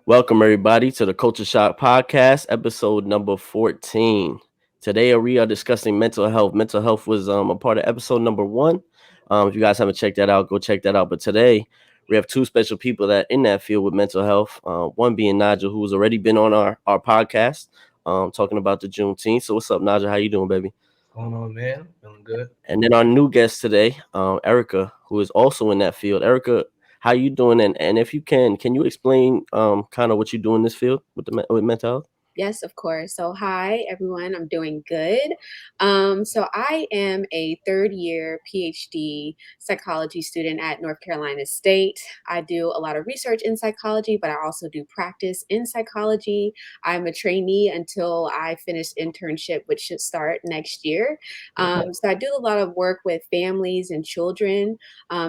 Welcome, everybody, to the Culture Shock Podcast, episode number 14. Today, we are discussing mental health. Mental health was a part of episode number one. If you guys haven't checked that out, go check that out. But today, we have two special people that in that field with mental health. One being Nigel, who's already been on our podcast, talking about the Juneteenth. So, what's up, Nigel? How you doing, baby? What's going on, man? Feeling good. And then our new guest today, Erica, who is also in that field. Erica, how you doing? And if you can you explain kind of what you do in this field with with mental health? Yes, of course. So, hi everyone. I'm doing good. So, I am a third year PhD psychology student at North Carolina State. I do a lot of research in psychology, but I also do practice in psychology. I'm a trainee until I finish internship, which should start next year. Okay. So, I do a lot of work with families and children.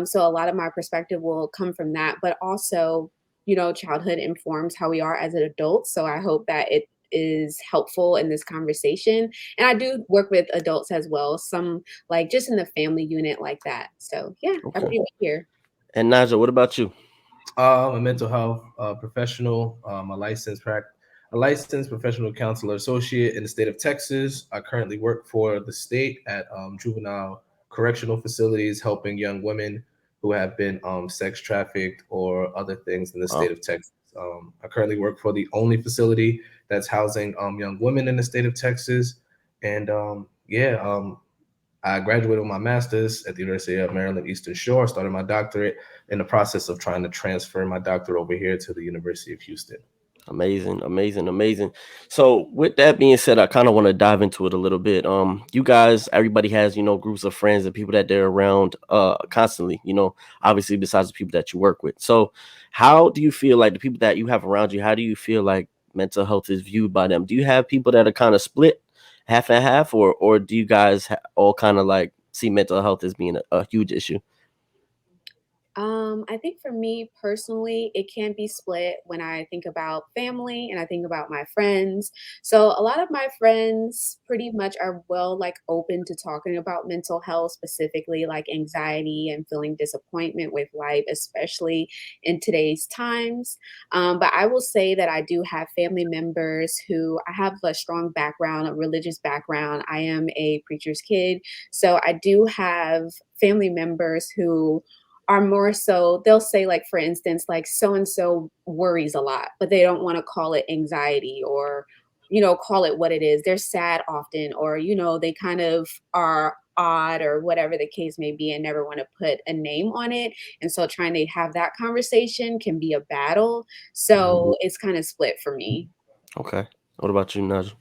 So, a lot of my perspective will come from that, but also childhood informs how we are as an adult. So I hope that it is helpful in this conversation. And I do work with adults as well, some like just in the family unit like that. So yeah, happy to Okay. be here. And Nigel, what about you? I'm a mental health professional. A licensed professional counselor associate in the state of Texas. I currently work for the state at juvenile correctional facilities, helping young women who have been sex trafficked or other things in the Oh, state of Texas. I currently work for the only facility that's housing young women in the state of Texas, and I graduated with my master's at the University of Maryland Eastern Shore, started my doctorate in the process of trying to transfer my doctorate over here to the University of Houston. amazing, amazing, amazing. So with that being said, I kind of want to dive into it a little bit. You guys, everybody has, groups of friends and people that they're around constantly, obviously besides the people that you work with. So how do you feel like the people that you have around you, how do you feel like mental health is viewed by them? Do you have people that are kind of split half and half, or do you guys all kind of like see mental health as being a huge issue? I think for me personally, it can be split when I think about family and I think about my friends. So a lot of my friends pretty much are like open to talking about mental health, specifically like anxiety and feeling disappointment with life, especially in today's times. But I will say that I do have family members who I have a strong background, a religious background. I am a preacher's kid. So I do have family members who are more so they'll say like for instance like so and so worries a lot but they don't want to call it anxiety or call it what it is. They're sad often or they kind of are odd or whatever the case may be and never want to put a name on it, and so trying to have that conversation can be a battle. Mhm. So it's kind of split for me. Okay. What about you, Nigel?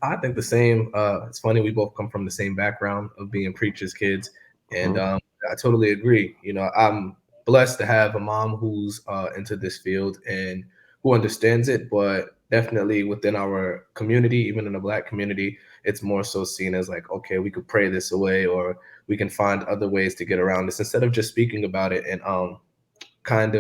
I think the same. It's funny, we both come from the same background of being preachers' kids, and Mhm. I totally agree. I'm blessed to have a mom who's into this field and who understands it, but definitely within our community, even in the Black community, it's more so seen as like, okay, we could pray this away, or we can find other ways to get around this instead of just speaking about it. And I find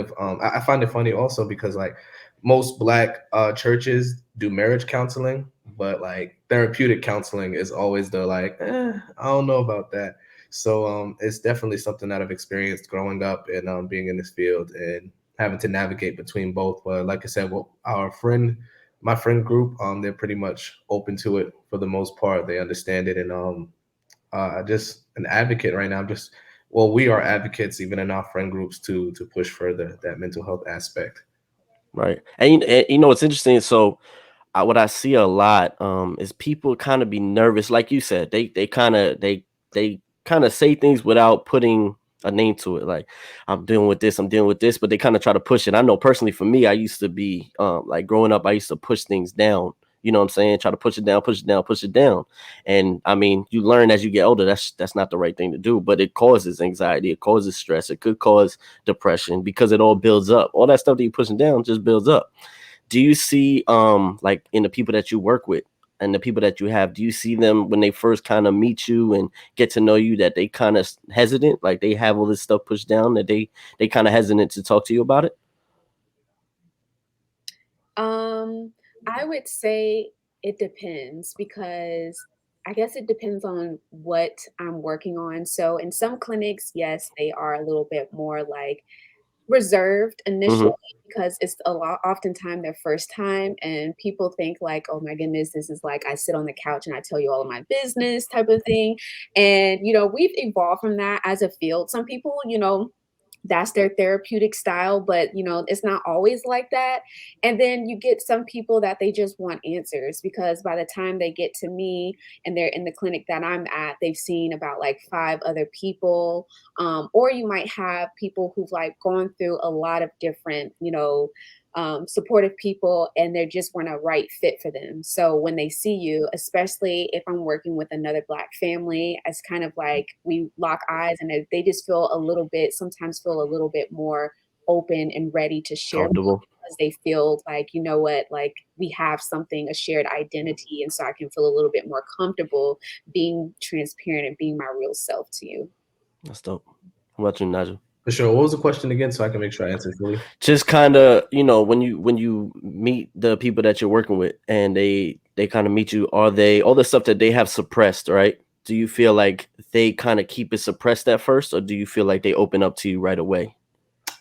it funny also because like most Black churches do marriage counseling, but like therapeutic counseling is always the like, I don't know about that. So it's definitely something that I've experienced growing up and being in this field and having to navigate between both. But like I said, well, my friend group, they're pretty much open to it for the most part. They understand it, and just an advocate right now. We are advocates even in our friend groups to push further that mental health aspect. Right. And it's interesting. So what I see a lot is people kind of be nervous, like you said. They kind of say things without putting a name to it. Like I'm dealing with this, but they kind of try to push it. I know personally for me, I used to be like growing up, I used to push things down. You know what I'm saying? Try to push it down, push it down, push it down. And I mean, you learn as you get older, that's not the right thing to do, but it causes anxiety, it causes stress, it could cause depression because it all builds up. All that stuff that you're pushing down just builds up. Do you see like in the people that you work with and the people that you have, do you see them when they first kind of meet you and get to know you that they kind of hesitant, like they have all this stuff pushed down, that they kind of hesitant to talk to you about it? Um, I would say it depends because I guess it depends on what I'm working on. So in some clinics, yes, they are a little bit more like reserved Hmm. initially because it's a lot oftentimes their first time, and people think like, oh my goodness, this is like I sit on the couch and I tell you all of my business type of thing. And we've evolved from that as a field. Some people, that's their therapeutic style, but it's not always like that. And then you get some people that they just want answers, because by the time they get to me and they're in the clinic that I'm at, they've seen about like five other people. Or you might have people who've like gone through a lot of different, supportive people, and they just want a right fit for them. So when they see you, especially if I'm working with another Black family, it's kind of like we lock eyes, and they just feel a little bit, sometimes feel a little bit more open and ready to share more, Comfortable. because they feel like, you know what, like we have something, a shared identity. And so I can feel a little bit more comfortable being transparent and being my real self to you. That's dope. How about you, Nigel? For sure. What was the question again, so I can make sure I answer fully? Just kind of, when you meet the people that you're working with, and they kind of meet you, are they all the stuff that they have suppressed, right? Do you feel like they kind of keep it suppressed at first, or do you feel like they open up to you right away?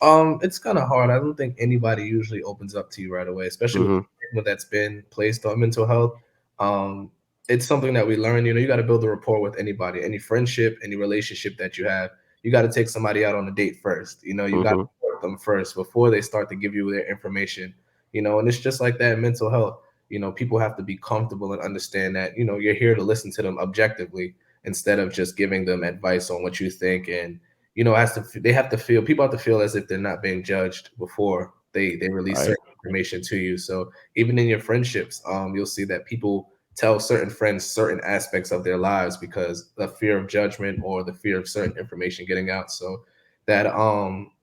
It's kind of hard. I don't think anybody usually opens up to you right away, especially with Mm-hmm. the stigma that's been placed on mental health. Um, it's something that we learn. You got to build a rapport with anybody, any friendship, any relationship that you have. You got to take somebody out on a date first. You got to Mm-hmm. court them first before they start to give you their information. And it's just like that in mental health. People have to be comfortable and understand that you're here to listen to them objectively instead of just giving them advice on what you think. And they have to feel, people have to feel as if they're not being judged before they release Right. certain information to you. So even in your friendships, you'll see that people tell certain friends certain aspects of their lives because the fear of judgment or the fear of certain information getting out. So that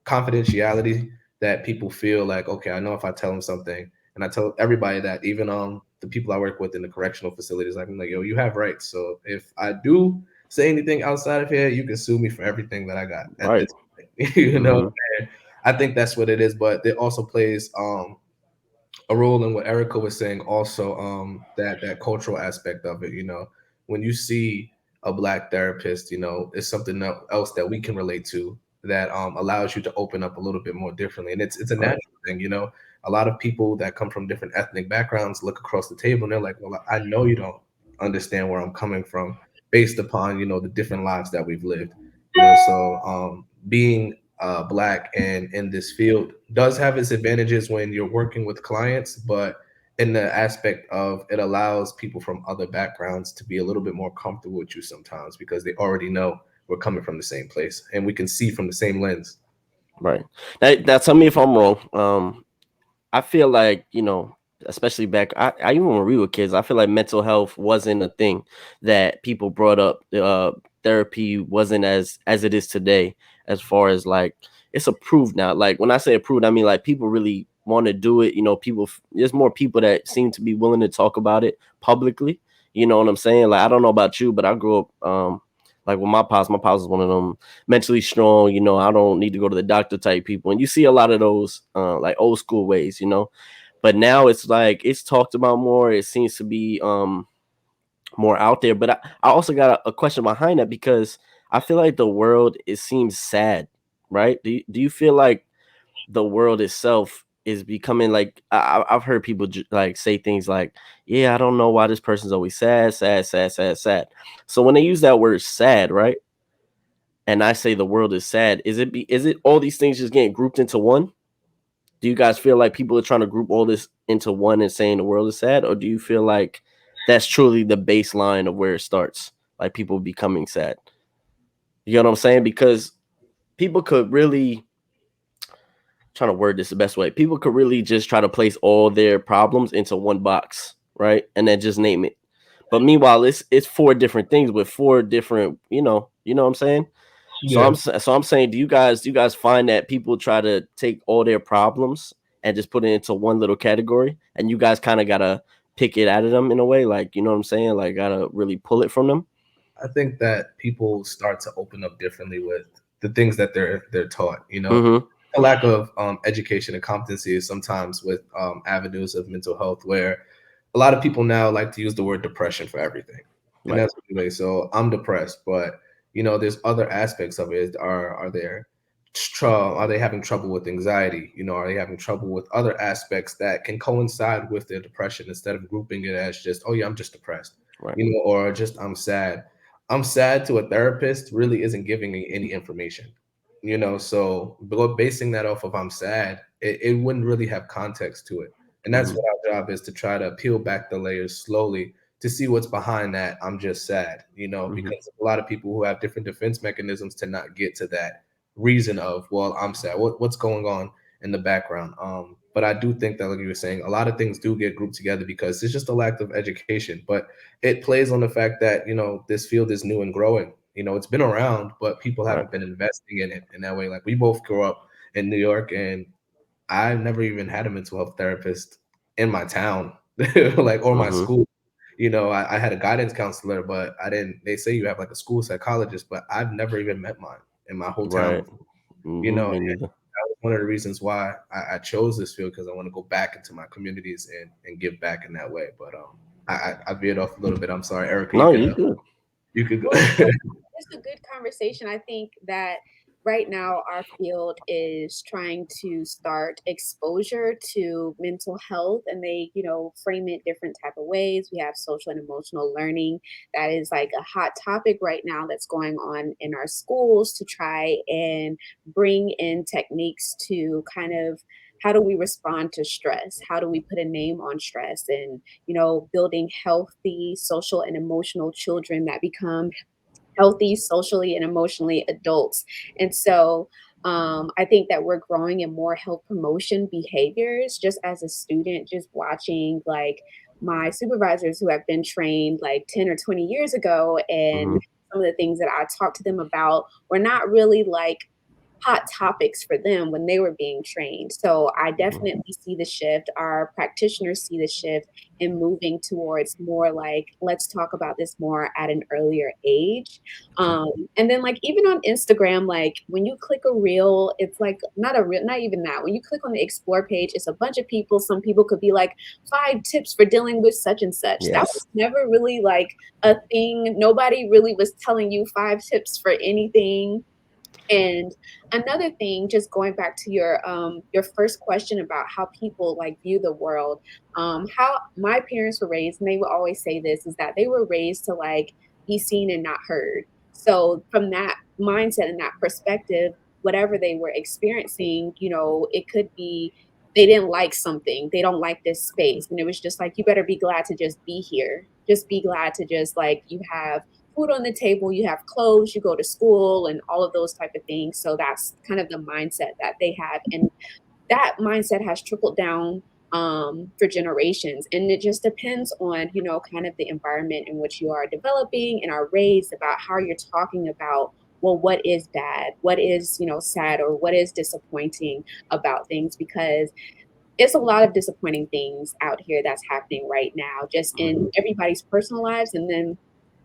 confidentiality, that people feel like, okay, I know if I tell them something, and I tell everybody that, even the people I work with in the correctional facilities, like, I'm like, yo, you have rights. So if I do say anything outside of here, you can sue me for everything that I got at Right. this point. you know, Mm-hmm. and I think that's what it is. But it also plays a role in what Erica was saying. Also, that cultural aspect of it. When you see a Black therapist, it's something else that we can relate to, that allows you to open up a little bit more differently, and it's a Right. natural thing. A lot of people that come from different ethnic backgrounds look across the table and they're like, well, I know you don't understand where I'm coming from, based upon the different lives that we've lived. So being Black and in this field does have its advantages when you're working with clients, but in the aspect of, it allows people from other backgrounds to be a little bit more comfortable with you sometimes, because they already know we're coming from the same place and we can see from the same lens. Right. Now tell me if I'm wrong. I feel like, especially back, I even when we were kids, I feel like mental health wasn't a thing that people brought up. Therapy wasn't as it is today, as far as like it's approved now. Like when I say approved, I mean like people really want to do it. There's more people that seem to be willing to talk about it publicly. You know what I'm saying? Like I don't know about you, but I grew up like with my pops was one of them mentally strong, I don't need to go to the doctor type people. And you see a lot of those like old school ways, But now it's like it's talked about more. It seems to be more out there. But I also got a question behind that, because I feel like the world, it seems sad, right? Do you feel like the world itself is becoming like I've heard people like say things like, yeah, I don't know why this person's always sad, sad, sad, sad, sad. So when they use that word sad, right? And I say the world is sad, is it all these things just getting grouped into one? Do you guys feel like people are trying to group all this into one and saying the world is sad, or do you feel like that's truly the baseline of where it starts, like people becoming sad? You know what I'm saying? Because people could really, trying to word this the best way, people could really just try to place all their problems into one box, right, and then just name it. But meanwhile, it's four different things with four different, what I'm saying. So Yeah, I'm saying, do you guys find that people try to take all their problems and just put it into one little category, and you guys kind of gotta pick it out of them in a way, like, you know what I'm saying, like gotta really pull it from them? I think that people start to open up differently with the things that they're taught. Mm-hmm. A lack of education and competency is sometimes with avenues of mental health, where a lot of people now like to use the word depression for everything, and Right. that's what they say. So I'm depressed, but there's other aspects of it. Are there are they having trouble with anxiety? Are they having trouble with other aspects that can coincide with their depression, instead of grouping it as just, oh yeah, I'm just depressed, Right. or just I'm sad. I'm sad to a therapist really isn't giving me any information. So basing that off of I'm sad, it wouldn't really have context to it. And that's Mhm. what our job is, to try to peel back the layers slowly to see what's behind that I'm just sad, Mhm. because a lot of people who have different defense mechanisms to not get to that reason of, well, I'm sad. What's going on in the background? But I do think that, like you were saying, a lot of things do get grouped together because it's just a lack of education. But it plays on the fact that this field is new and growing. It's been around, but people Right. haven't been investing in it in that way. Like, we both grew up in New York, and I never even had a mental health therapist in my town, like, or my Mhm. school. I had a guidance counselor, but I didn't. They say you have like a school psychologist, but I've never even met mine in my whole town Right. before. Mhm. And Me neither. that was one of the reasons why I chose this field, because I want to go back into my communities and give back in that way. But I veered off a little bit. I'm sorry, Erica. No, you good. You could go. Well, it's a good conversation. I think that right now our field is trying to start exposure to mental health, and they, frame it different type of ways. We have social and emotional learning. That is like a hot topic right now that's going on in our schools, to try and bring in techniques to kind of, how do we respond to stress? How do we put a name on stress? And, building healthy social and emotional children that become healthy socially and emotionally adults. And so I think that we're growing in more health promotion behaviors. Just as a student, just watching like my supervisors who have been trained like 10 or 20 years ago, and Mhm. some of the things that I talked to them about were not really like hot topics for them when they were being trained. So I Mhm. definitely see the shift. Our practitioners see the shift in moving towards more like, let's talk about this more at an earlier age. Okay. And then like even on Instagram, like when you click a reel, it's like not a real, not even that. When you click on the explore page, it's a bunch of people. Some people could be like 5 tips for dealing with such and such. That Yes. was never really like a thing. Nobody really was telling you 5 tips for anything. And another thing, just going back to your first question about how people like view the world, how my parents were raised, and they would always say this, is that they were raised to like be seen and not heard. So from that mindset and that perspective, whatever they were experiencing, it could be they didn't like something, they don't like this space, and it was just like, you better be glad to just be here. Just be glad to just like, you have food on the table, you have clothes, you go to school, and all of those type of things. So that's kind of the mindset that they have, and that mindset has trickled down for generations. And it just depends on, kind of the environment in which you are developing and are raised, about how you're talking about, well, what is bad, what is, sad, or what is disappointing about things, because it's a lot of disappointing things out here that's happening right now, just in Mhm. everybody's personal lives. And then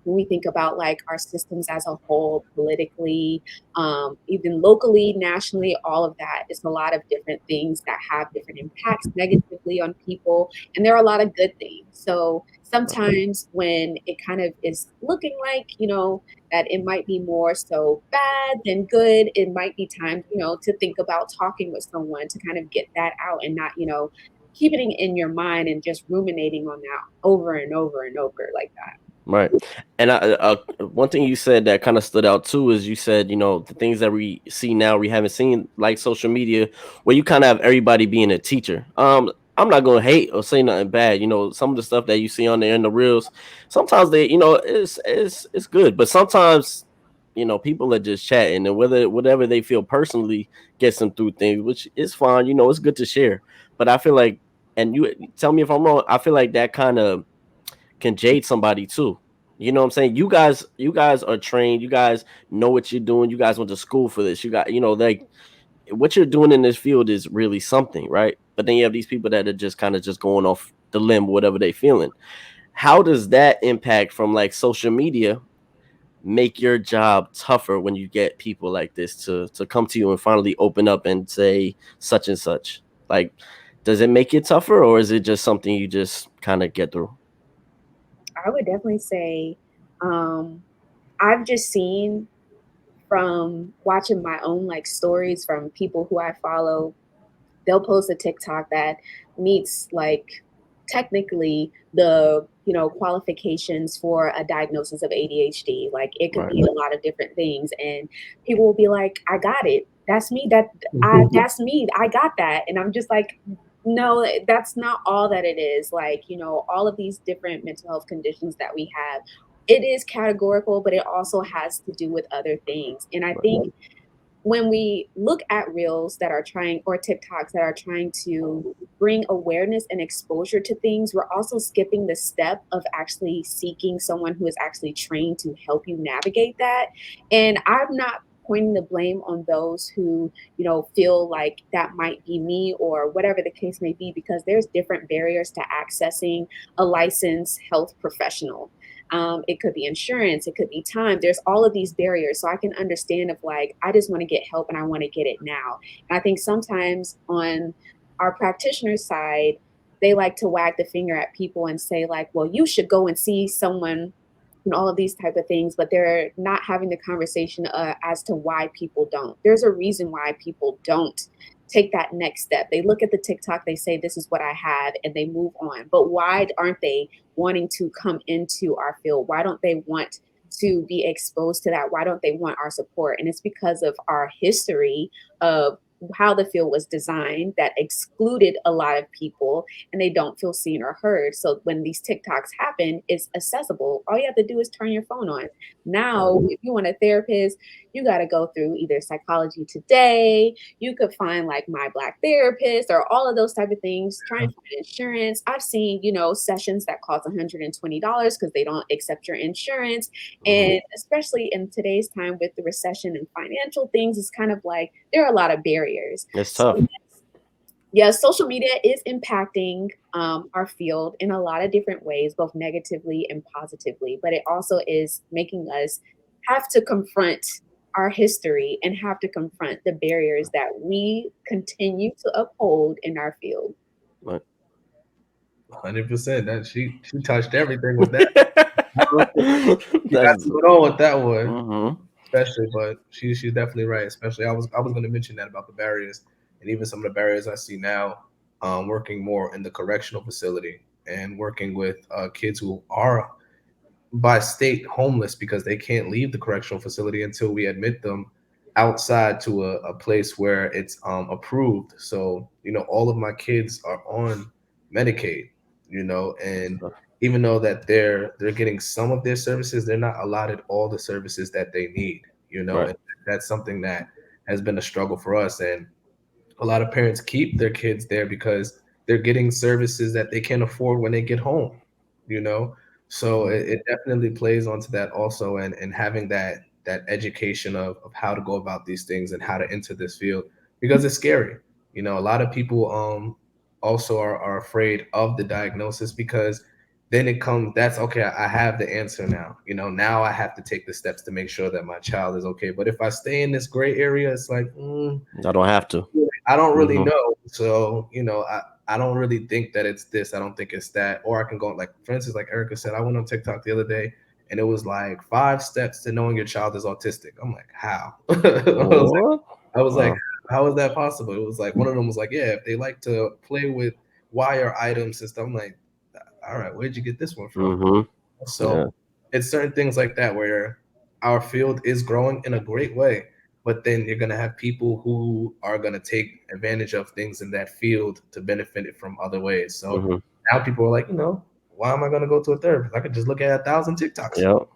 when we think about like our systems as a whole, politically, even locally, nationally, all of that, it's a lot of different things that have different impacts negatively on people. And there are a lot of good things. So Right. sometimes when it kind of is looking like, that it might be more so bad than good, it might be time, to think about talking with someone to kind of get that out, and not, keeping it in your mind and just ruminating on that over and over and over like that. Right. And one thing you said that kind of stood out too is you said, the things that we see now we haven't seen, like social media, where you kind of have everybody being a teacher. I'm not gonna hate or say nothing bad. Some of the stuff that you see on there in the reels, sometimes they, it's good, but sometimes, people are just chatting, and whatever they feel personally gets them through things, which is fine. It's good to share. But I feel like, and you tell me if I'm wrong, I feel like that kind of can jade somebody too. You know what I'm saying? You guys are trained. You guys know what you're doing. You guys went to school for this. You got, like what you're doing in this field is really something, right? But then you have these people that are just kind of just going off the limb, whatever they feeling. How does that impact from like social media make your job tougher when you get people like this to come to you and finally open up and say such and such? Like, does it make it tougher, or is it just something you just kind of get through? I would definitely say, um, I've just seen from watching my own like stories from people who I follow. They'll post a TikTok that meets like technically the qualifications for a diagnosis of ADHD. Like it could Right. be a lot of different things, and people will be like, "I got it. That's me. That's me. I got that." And I'm just like, no, that's not all that it is. Like all of these different mental health conditions that we have. It is categorical, but it also has to do with other things. And I think when we look at reels that are trying or TikToks that are trying to bring awareness and exposure to things, we're also skipping the step of actually seeking someone who is actually trained to help you navigate that. And I'm not pointing the blame on those who, feel like that might be me or whatever the case may be, because there's different barriers to accessing a licensed health professional. It could be insurance, it could be time. There's all of these barriers. So I can understand if like I just want to get help and I want to get it now. And I think sometimes on our practitioner side, they like to wag the finger at people and say like, well, you should go and see someone and all of these type of things, but they're not having the conversation as to why people don't. There's a reason why people don't take that next step. They look at the TikTok, they say, this is what I have, and they move on. But why aren't they wanting to come into our field? Why don't they want to be exposed to that? Why don't they want our support? And it's because of our history of how the field was designed that excluded a lot of people, and they don't feel seen or heard. So when these TikToks happen, it's accessible. All you have to do is turn your phone on. Now, if you want a therapist, you got to go through either Psychology Today, you could find like My Black Therapist or all of those type of things. Try and find insurance. I've seen, sessions that cost $120 because they don't accept your insurance. And especially in today's time with the recession and financial things, it's kind of like there are a lot of barriers. It's So tough. yes, social media is impacting our field in a lot of different ways, both negatively and positively, but it also is making us have to confront our history and have to confront the barriers that we continue to uphold in our field. Right. 100%. That she touched everything with that. I don't think she got That's to it on with that one, mm-hmm. especially. But she's definitely right. Especially, I was going to mention that about the barriers, and even some of the barriers I see now, working more in the correctional facility and working with kids who are by state homeless because they can't leave the correctional facility until we admit them outside to a place where it's approved. So, all of my kids are on Medicaid, and even though that they're getting some of their services, they're not allotted all the services that they need, Right. and that's something that has been a struggle for us. And a lot of parents keep their kids there because they're getting services that they can't afford when they get home, you know so it definitely plays onto that also, and having that education of how to go about these things and how to enter this field, because it's scary. A lot of people also are afraid of the diagnosis, because then it comes, that's okay, I have the answer now. Now I have to take the steps to make sure that my child is okay. But if I stay in this gray area, it's like, I don't have to. I don't really Mm-hmm. know. So, I don't really think that it's this. I don't think it's that. Or I can go, like, for instance, like Erica said, I went on TikTok the other day and it was like 5 steps to knowing your child is autistic. I'm like, how? What? I was like, Wow. how is that possible? It was like, one of them was like, yeah, if they like to play with wire items and stuff. I'm like, all right, where'd you get this one from? Mm-hmm. Yeah. So it's certain things like that where our field is growing in a great way, but then you're gonna have people who are gonna take advantage of things in that field to benefit it from other ways. So Mm-hmm. now people are like, why am I gonna go to a therapist? I could just look at 1,000 TikToks Yep.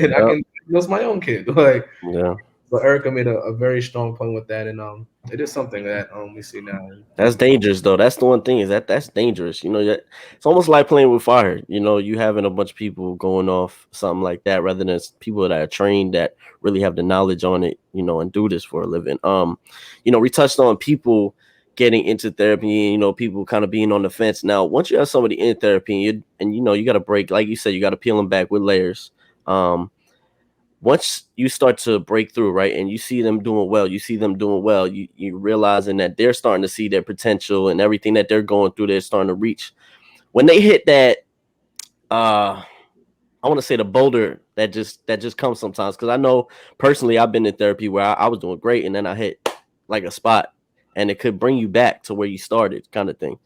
and I Yep. can diagnose my own kid. Like, Yeah. so Erica made a very strong point with that, and it is something that we see now. That's dangerous though. That's the one thing is that's dangerous. It's almost like playing with fire. You having a bunch of people going off something like that rather than people that are trained that really have the knowledge on it, and do this for a living. We touched on people getting into therapy, people kind of being on the fence. Now, once you have somebody in therapy and you got to break, like you said, you got to peel them back with layers. Once you start to break through, right, and you see them doing well, you realizing that they're starting to see their potential and everything that they're going through, they're starting to reach. When they hit that, I want to say the boulder that just comes sometimes. Because I know personally, I've been in therapy where I was doing great, and then I hit like a spot, and it could bring you back to where you started, kind of thing.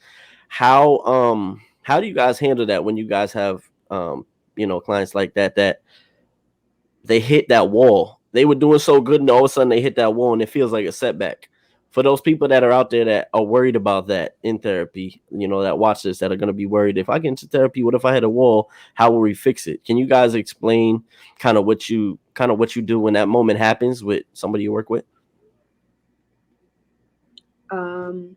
How do you guys handle that when you guys have clients like that they hit that wall? They were doing so good, and all of a sudden they hit that wall, and it feels like a setback. For those people that are out there that are worried about that in therapy, that watch this, that are going to be worried, if I get into therapy, what if I hit a wall? How will we fix it? Can you guys explain kind of what you do when that moment happens with somebody you work with? Um,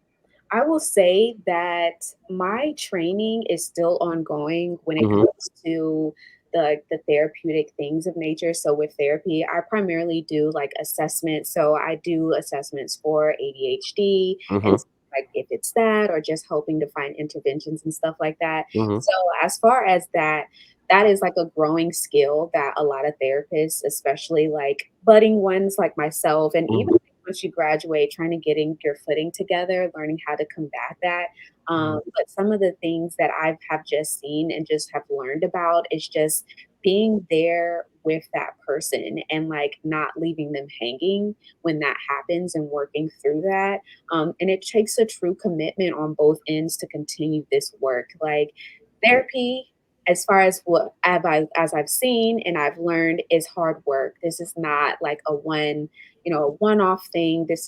I will say that my training is still ongoing when it Mm-hmm. comes to the therapeutic things of nature. So with therapy, I primarily do like assessments. So I do assessments for ADHD and Mm-hmm. like if it's that or just hoping to find interventions and stuff like that. Mm-hmm. So as far as that, that is like a growing skill that a lot of therapists, especially like budding ones like myself, and even Mm-hmm. once you graduate, trying to getting your footing together, learning how to combat that. Mhm. But some of the things that I have just seen and just have learned about is just being there with that person and like not leaving them hanging when that happens and working through that. And it takes a true commitment on both ends to continue this work. Like therapy, as far as what as I've seen and I've learned, is hard work. This is not like a a one-off thing. This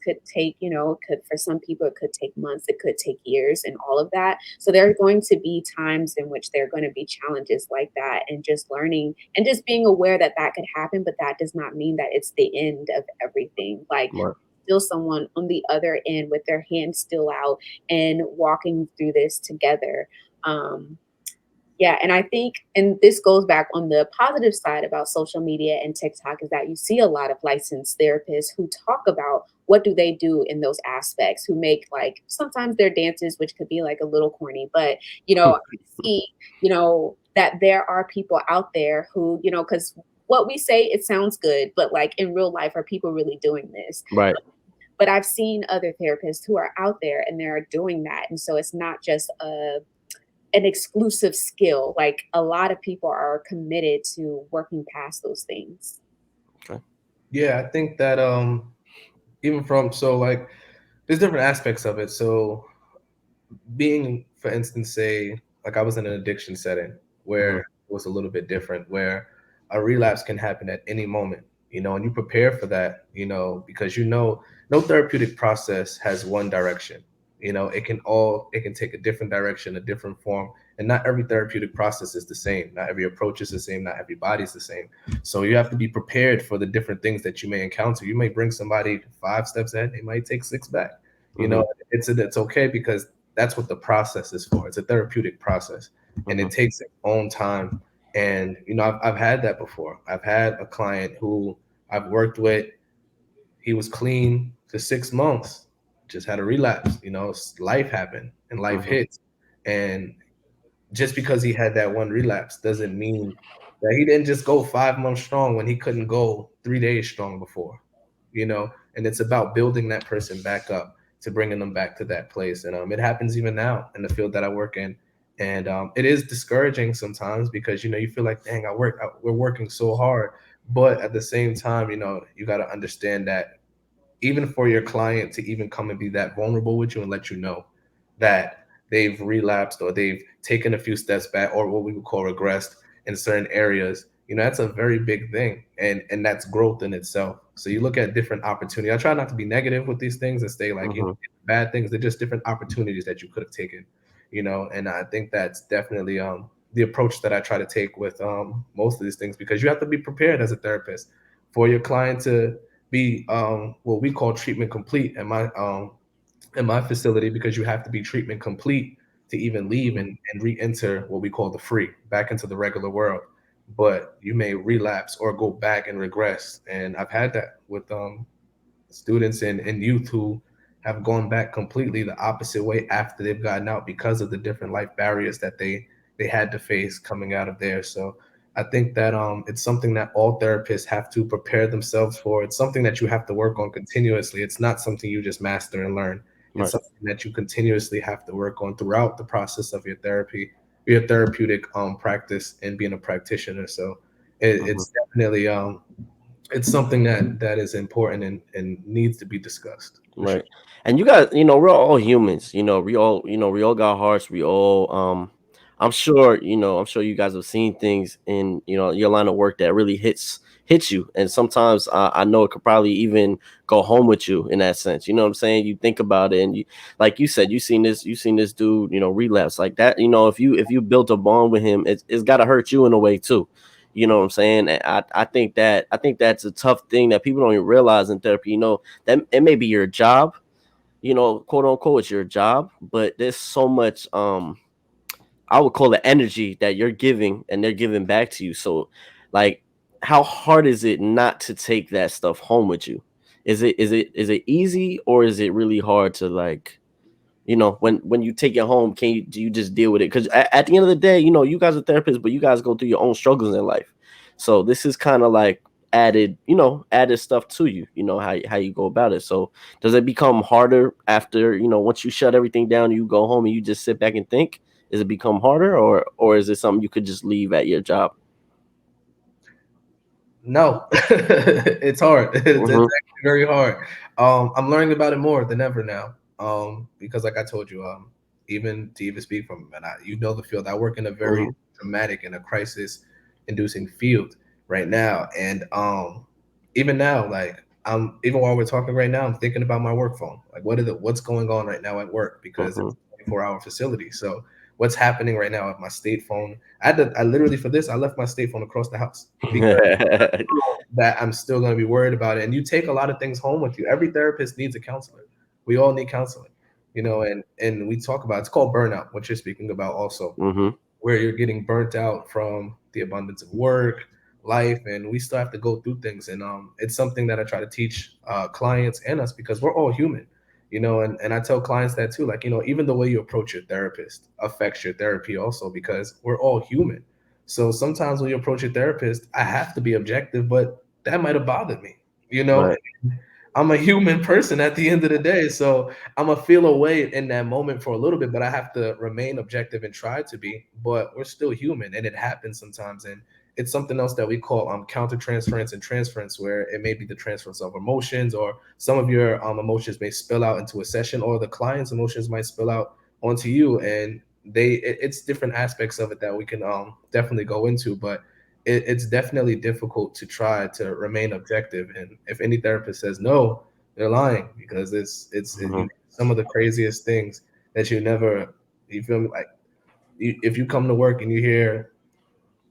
could take, could for some people it could take months, it could take years and all of that. So there are going to be times in which there are going to be challenges like that, and just learning and just being aware that that could happen, but that does not mean that it's the end of everything. Like Right. still someone on the other end with their hands still out and walking through this together. Um, yeah, and I think, and this goes back on the positive side about social media and TikTok, is that you see a lot of licensed therapists who talk about what do they do in those aspects, who make like sometimes their dances, which could be like a little corny, but I see, that there are people out there who, because what we say, it sounds good, but like in real life, are people really doing this? Right. But I've seen other therapists who are out there and they're doing that. And so it's not just an exclusive skill. Like a lot of people are committed to working past those things. Okay. Yeah, I think that even from so like there's different aspects of it. So being, for instance, say like I was in an addiction setting where Mm-hmm. it was a little bit different, where a relapse can happen at any moment, and you prepare for that, because no therapeutic process has one direction. It can take a different direction, a different form, and not every therapeutic process is the same. Not every approach is the same. Not every body's the same. So you have to be prepared for the different things that you may encounter. You may bring somebody 5 steps ahead, they might take 6 back. You Mm-hmm. know, it's okay because that's what the process is for. It's a therapeutic process, and Mm-hmm. it takes its own time. And I've had that before. I've had a client who I've worked with. He was clean for 6 months, just had a relapse. Life happened and life Mm-hmm. hits, and just because he had that one relapse doesn't mean that he didn't just go 5 months strong when he couldn't go 3 days strong before, and it's about building that person back up to bringing them back to that place. And it happens even now in the field that I work in. And it is discouraging sometimes because, you feel like, dang, we're working so hard. But at the same time, you got to understand that even for your client to even come and be that vulnerable with you and let you know that they've relapsed or they've taken a few steps back or what we would call regressed in certain areas, that's a very big thing, and that's growth in itself. So you look at different opportunities. I try not to be negative with these things and stay like, Mm-hmm. bad things. They're just different opportunities that you could have taken, and I think that's definitely the approach that I try to take with most of these things, because you have to be prepared as a therapist for your client to be what we call treatment complete in my facility, because you have to be treatment complete to even leave and re-enter what we call the free back into the regular world. But you may relapse or go back and regress, and I've had that with students and youth who have gone back completely the opposite way after they've gotten out because of the different life barriers that they had to face coming out of there. So I think that it's something that all therapists have to prepare themselves for. It's something that you have to work on continuously. It's not something you just master and learn. It's Right. something that you continuously have to work on throughout the process of your therapeutic practice and being a practitioner. So Mhm. It's definitely it's something that is important and needs to be discussed for sure. Right. And you guys, we're all humans, we all got hearts. We all I'm sure you guys have seen things in, your line of work that really hits you. And sometimes I know it could probably even go home with you in that sense. You know what I'm saying? You think about it and you, like you said, you seen this dude, relapse like that. If you built a bond with him, it's gotta hurt you in a way too. You know what I'm saying? And I think that's a tough thing that people don't even realize in therapy. That it may be your job, quote unquote, it's your job, but there's so much I would call it energy that you're giving and they're giving back to you. So like how hard is it not to take that stuff home with you? Is it easy, or is it really hard to, like, when you take it home, do you just deal with it? Because at the end of the day, you guys are therapists, but you guys go through your own struggles in life. So this is kind of like added stuff to you. How you go about it. So does it become harder after, once you shut everything down, you go home and you just sit back and think? Does it become harder, or is it something you could just leave at your job? No, it's hard. It's Hmm. actually very hard. I'm learning about it more than ever now. Because like I told you, even to even speak from, and you know the field. I work in a very Hmm. dramatic and a crisis-inducing field right now, and even now, like I'm even while we're talking right now, I'm thinking about my work phone. Like, what's going on right now at work because Hmm. it's a 24-hour facility. So what's happening right now at my state phone? I literally for this I left my state phone across the house because that I'm still going to be worried about it. And you take a lot of things home with you. Every therapist needs a counselor. We all need counseling, and we talk about it's called burnout, what you're speaking about also, Hmm. where you're getting burnt out from the abundance of work, life, and we still have to go through things. And it's something that I try to teach clients and us because we're all human, and I tell clients that too. Like, even the way you approach your therapist affects your therapy also because we're all human. So sometimes when you approach your therapist, I have to be objective, but that might have bothered me, you know. Right. I'm a human person at the end of the day. So I'm gonna feel away in that moment for a little bit, but I have to remain objective and try to be. But we're still human and it happens sometimes. And it's something else that we call counter transference and transference, where it may be the transference of emotions, or some of your emotions may spill out into a session, or the client's emotions might spill out onto you. And it's different aspects of it that we can definitely go into. But it's definitely difficult to try to remain objective. And if any therapist says no, they're lying because Hmm. some of the craziest things that you feel me, like if you come to work and you hear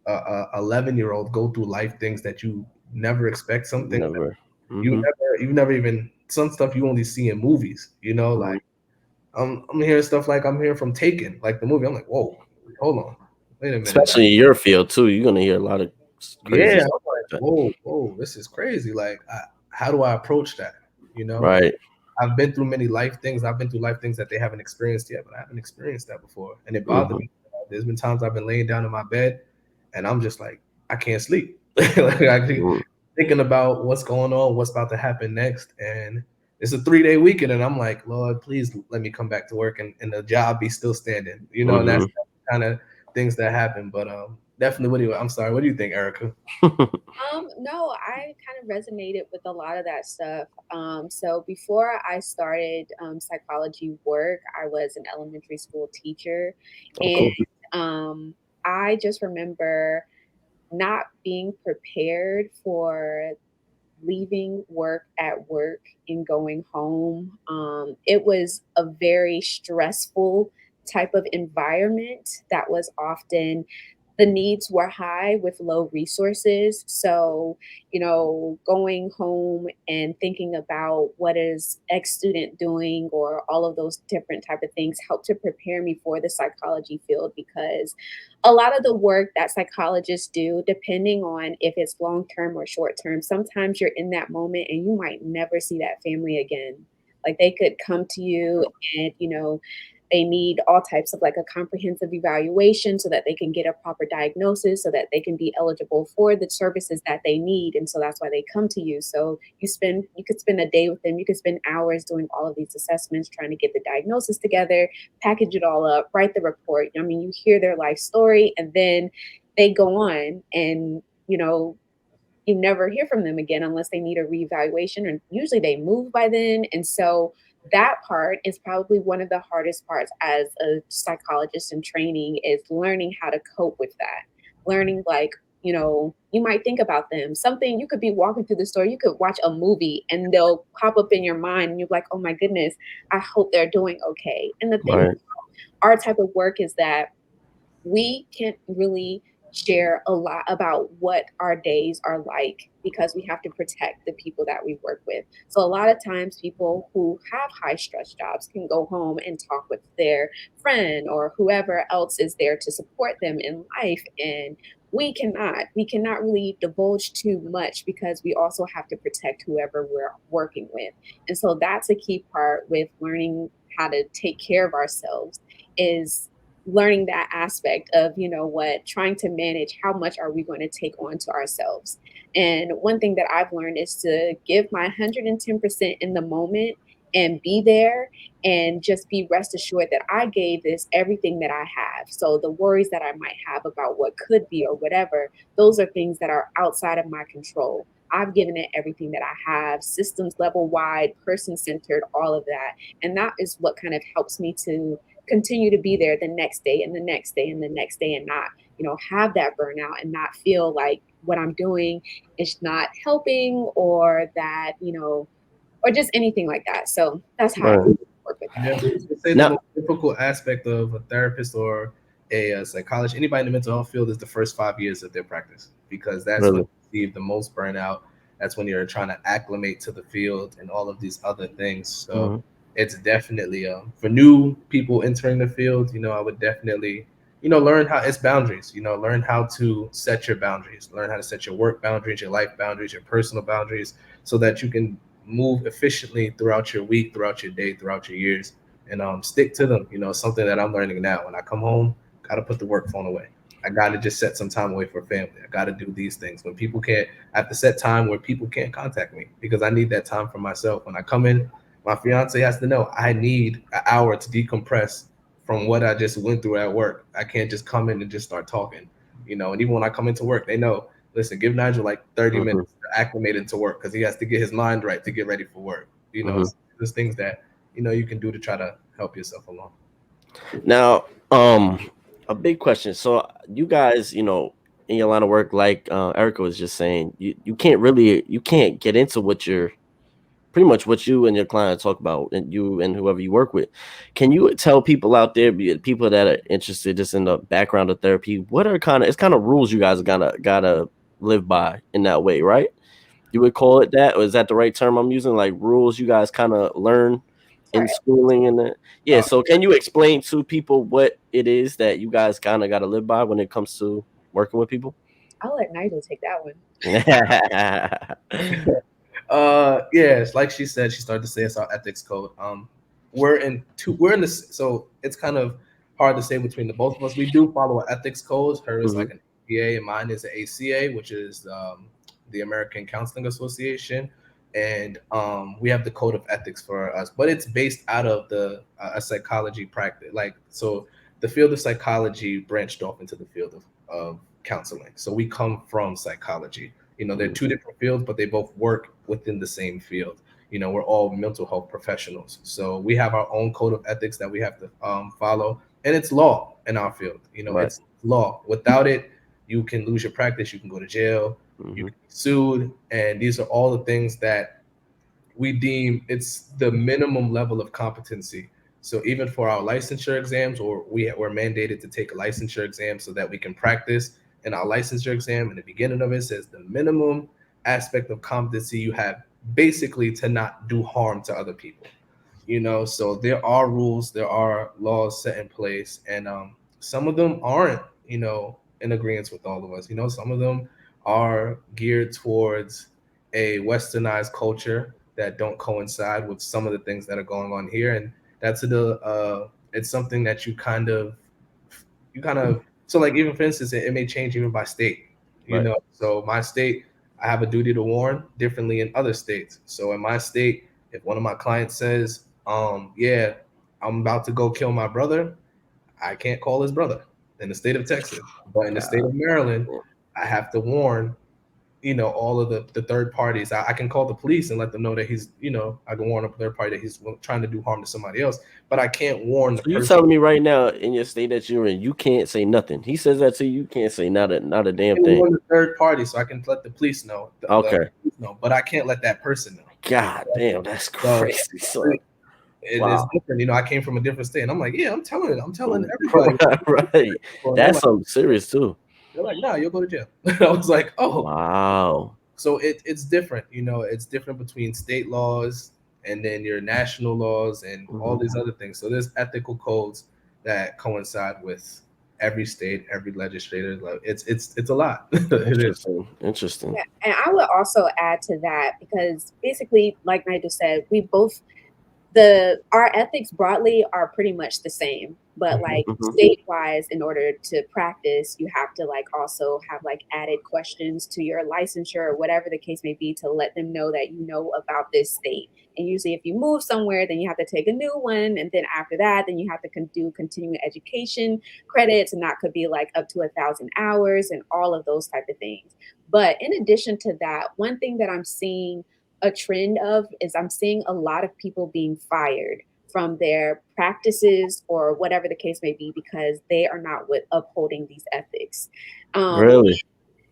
a 11-year-old go through life things that you never expect, something Never. you Hmm. you've never even, some stuff you only see in movies, like Hmm. I'm hearing stuff like I'm hearing from Taken, like the movie. I'm like, whoa, hold on, wait a minute. Especially in your field too, you're gonna hear a lot of Yeah, crazy I'm stuff like, like that. whoa, whoa, this is crazy. Like, how do I approach that? And Right. I've been through many life things. I've been through life things that they haven't experienced yet, but I haven't experienced that before, and it bothered Hmm. me. There's been times I've been laying down in my bed, and I'm just like, I can't sleep. Like I keep Hmm. thinking about what's going on, what's about to happen next, and it's a 3-day weekend, and I'm like, Lord, please let me come back to work and the job be still standing. And that's Hmm. kind of things that happen. But definitely, I'm sorry. What do you think, Erica? No, I kind of resonated with a lot of that stuff. So before I started psychology work, I was an elementary school teacher, and Okay. um, I just remember not being prepared for leaving work at work and going home. It was a very stressful type of environment that was often, the needs were high with low resources. So, going home and thinking about what is X student doing or all of those different type of things helped to prepare me for the psychology field, because a lot of the work that psychologists do, depending on if it's long term or short term, sometimes you're in that moment and you might never see that family again. Like they could come to you and, they need all types of like a comprehensive evaluation so that they can get a proper diagnosis so that they can be eligible for the services that they need. And so that's why they come to you. So you could spend a day with them, you could spend hours doing all of these assessments, trying to get the diagnosis together, package it all up, write the report. I mean, you hear their life story and then they go on and you know, you never hear from them again unless they need a reevaluation, and usually they move by then. And so that part is probably one of the hardest parts as a psychologist in training, is learning how to cope with that. Learning, like, you might think about them. Something, you could be walking through the store, you could watch a movie and they'll pop up in your mind and you're like, oh my goodness, I hope they're doing okay. And the thing, Right. our type of work is that we can't really share a lot about what our days are like, because we have to protect the people that we work with. So a lot of times people who have high stress jobs can go home and talk with their friend or whoever else is there to support them in life, and we cannot really divulge too much because we also have to protect whoever we're working with. And so that's a key part with learning how to take care of ourselves, is learning that aspect of, trying to manage how much are we going to take on to ourselves. And one thing that I've learned is to give my 110% in the moment and be there, and just be rest assured that I gave this everything that I have. So the worries that I might have about what could be or whatever, those are things that are outside of my control. I've given it everything that I have, systems level wide, person centered, all of that. And that is what kind of helps me to continue to be there the next day and the next day and the next day, and not, have that burnout and not feel like what I'm doing is not helping, or that, or just anything like that. So that's how I Right. work with Yeah, that. I would say the Now, most difficult aspect of a therapist or a psychologist, anybody in the mental health field, is the first 5 years of their practice, because that's when really. you see the most burnout. That's when you're trying to acclimate to the field and all of these other things. So Mhm. it's definitely for new people entering the field. I would definitely learn how it's boundaries. Learn how to set your boundaries. Learn how to set your work boundaries, your life boundaries, your personal boundaries, so that you can move efficiently throughout your week, throughout your day, throughout your years, and stick to them. Something that I'm learning now. When I come home, gotta put the work phone away. I gotta just set some time away for family. I gotta do these things. When people can't, I have to set time where people can't contact me, because I need that time for myself. When I come in, my fiance has to know I need an hour to decompress from what I just went through at work. I can't just come in and just start talking. And even when I come into work, they know, listen, give Nigel like 30 Mhm. minutes to acclimate into work, because he has to get his mind right to get ready for work. Mhm. So there's things that you can do to try to help yourself along. Now, a big question. So you guys, in your line of work, like Erica was just saying, you can't get into what you're pretty much what you and your client talk about, and you and whoever you work with. Can you tell people out there, be it people that are interested just in the background of therapy, what are it's kind of rules you guys gotta live by in that way, right? You would call it that, or is that the right term I'm using? Like rules you guys kind of learn in Sorry. schooling and that? Yeah. Uh, So can you explain to people what it is that you guys kind of got to live by when it comes to working with people? I'll let Nigel take that one. yes, like she said, she started to say it's our ethics code. We're in this, so it's kind of hard to say between the both of us. We do follow an ethics code. Her is Mhm. like an APA, and mine is an ACA, which is the American Counseling Association. And we have the code of ethics for us, but it's based out of the a psychology practice. Like, so the field of psychology branched off into the field of counseling. So we come from psychology. They're Mhm. two different fields, but they both work within the same field. We're all mental health professionals, so we have our own code of ethics that we have to follow, and it's law in our field. Right. It's law. Without it, you can lose your practice, you can go to jail, you Mhm. can be sued, and these are all the things that we deem it's the minimum level of competency. So even for our licensure exams, or we're mandated to take a licensure exam so that we can practice. And our licensure exam in the beginning of it says the minimum aspect of competency you have basically to not do harm to other people. So there are rules, there are laws set in place, and some of them aren't in agreement with all of us. Some of them are geared towards a westernized culture that don't coincide with some of the things that are going on here, and that's it's something that you kind of so, like, even for instance, it may change even by state. Right. So my state, I have a duty to warn differently in other states. So in my state, if one of my clients says, yeah, I'm about to go kill my brother, I can't call his brother in the state of Texas. But in the state God. of Maryland, I have to warn all of the third parties. I can call the police and let them know that he's, I can warn a third party that he's trying to do harm to somebody else, but I can't warn the So you person. telling me right now in your state that you're in, you can't say nothing. He says that to you, you can't say not a I damn can thing. warn the third party, so I can let the police know, Okay. but I can't let that person know. God damn, that's So crazy, son. it is Wow. different. I came from a different state, and I'm like, yeah, I'm telling everybody. Right, right. And That's something serious too. they're like, nah, you'll go to jail. I was like, oh. Wow. So it's different. It's different between state laws and then your national laws and all Mhm. these other things. So there's ethical codes that coincide with every state, every legislator. Like it's a lot. It is. Interesting. Interesting. Yeah, and I would also add to that because basically, like Nigel said, we both the our ethics broadly are pretty much the same, but like Mhm. state wise, in order to practice, you have to like also have like added questions to your licensure or whatever the case may be to let them know that you know about this state. And usually if you move somewhere, then you have to take a new one, and then after that then you have to do continuing education credits, and that could be like up to 1,000 hours and all of those type of things. But in addition to that, one thing that I'm seeing a trend of is I'm seeing a lot of people being fired from their practices or whatever the case may be because they are not with upholding these ethics. Um, Really?